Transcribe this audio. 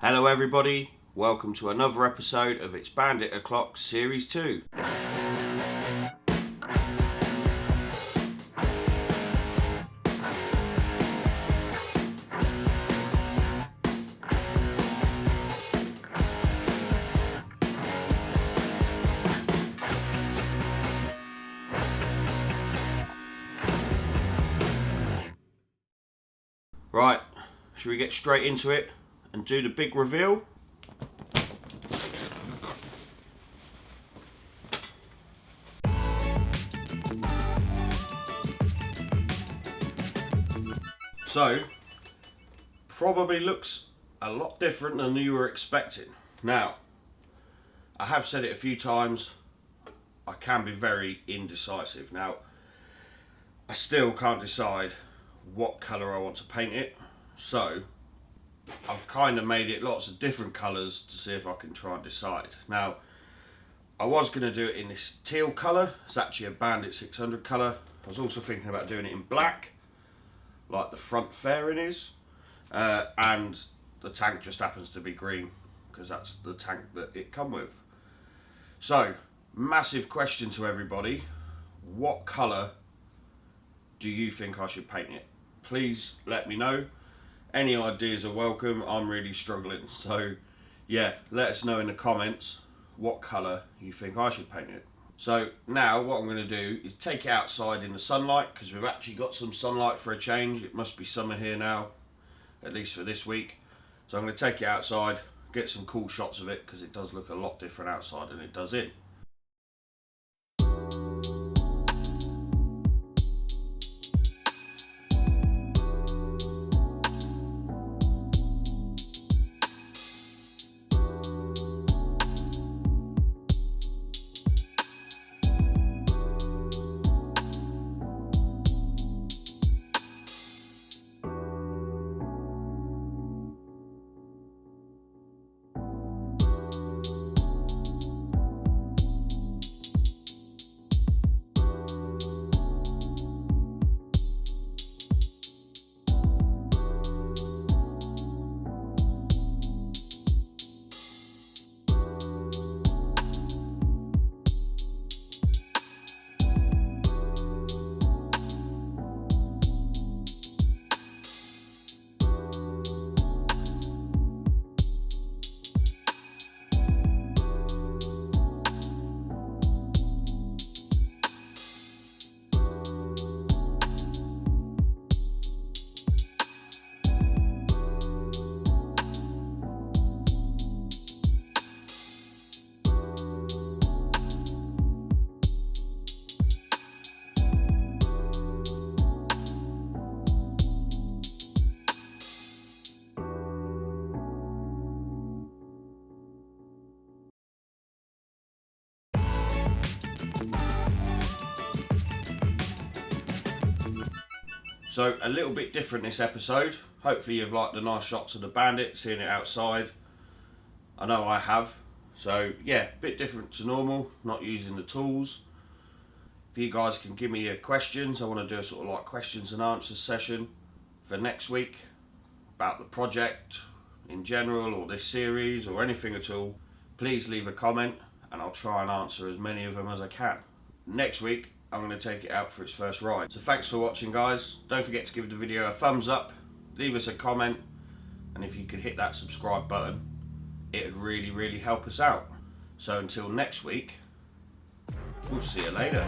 Hello everybody, welcome to another episode of It's Bandit O'Clock Series 2. Right, should we get straight into it and do the big reveal? So, probably looks a lot different than you were expecting. Now, I have said it a few times, I can be very indecisive. Now, I still can't decide what colour I want to paint it, so I've kind of made it lots of different colours to see if I can try and decide. Now, I was going to do it in this teal colour. It's actually a Bandit 600 colour. I was also thinking about doing it in black, like the front fairing is, and the tank just happens to be green because that's the tank that it come with. So, massive question to everybody: what colour do you think I should paint it? Please let me know. Any ideas are welcome. I'm really struggling, so yeah, let us know in the comments what colour you think I should paint it. So now what I'm going to do is take it outside in the sunlight, because we've actually got some sunlight for a change. It must be summer here now, at least for this week. So I'm going to take it outside, get some cool shots of it, because it does look a lot different outside than it does in. So a little bit different this episode. Hopefully you've liked the nice shots of the Bandit, seeing it outside. I know I have. So yeah, a bit different to normal, not using the tools. If you guys can give me your questions, I want to do a sort of like questions and answers session for next week about the project in general, or this series, or anything at all. Please leave a comment and I'll try and answer as many of them as I can. Next week I'm going to take it out for its first ride. So thanks for watching, guys. Don't forget to give the video a thumbs up, leave us a comment, and if you could hit that subscribe button, it would really help us out. So until next week, we'll see you later.